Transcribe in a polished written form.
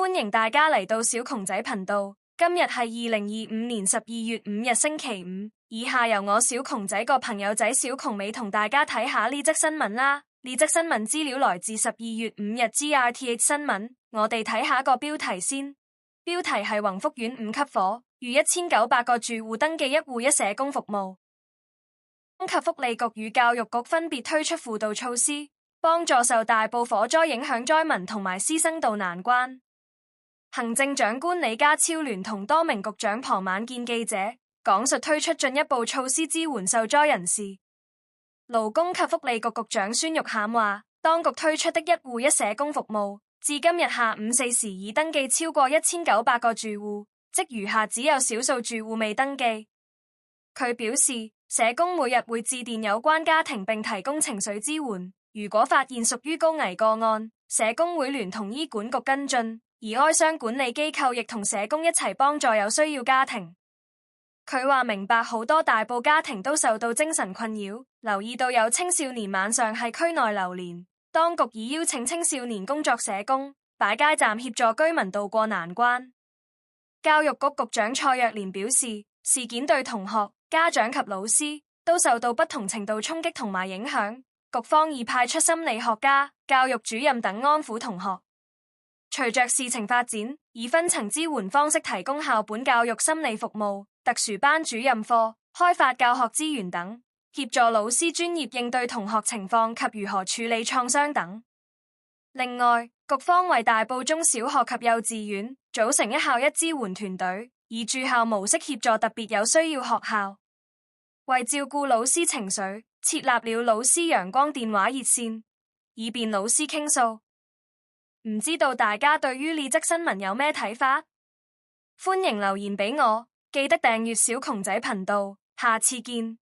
歡迎大家嚟到小窮仔頻道。今日係2025年12月5日星期五。以下由我小窮仔個朋友仔小窮美同大家睇下呢則新聞啦。呢則新聞資料來自12月5日 GRTH 新聞。我哋睇下個標題先。標題係宏福苑5級火，逾1900個住戶登記一戶一社工服務。勞工及福利局與教育局分別推出輔導措施，幫助受大埔火災影響災民同埋師生渡難關。行政長官李家超聯同多名局長傍晚見記者，講述推出進一步措施支援受災人士。勞工及福利局局長孫玉菡話，當局推出的一戶一社工服務，至今日下午4時已登記超過1900個住戶，即餘下只有少數住戶未登記。佢表示，社工每日會致電有關家庭並提供情緒支援，如果發現屬於高危個案，社工會聯同醫管局跟進。而哀傷管理機構亦同社工一齊幫助有需要家庭。佢話明白好多大埔家庭都受到精神困擾，留意到有青少年晚上喺區內流連，當局已邀請青少年工作社工擺街站協助居民渡過難關。教育局局長蔡若蓮表示，事件對同學、家長及老師都受到不同程度衝擊同埋影響，局方已派出心理學家、教育主任等安撫同學。隨着事情發展，以分層支援方式提供校本教育心理服務、特殊班主任課、開發教學資源等，協助老師專業應對同學情況及如何處理創傷等。另外，局方為大埔中小學及幼稚園組成一校一支援團隊，以駐校模式協助特別有需要學校。為照顧老師情緒，設立了老師陽光電話熱線，以便老師傾訴。唔知道大家對於呢則新聞有咩睇法？歡迎留言俾我，記得訂閱小窮仔頻道，下次見。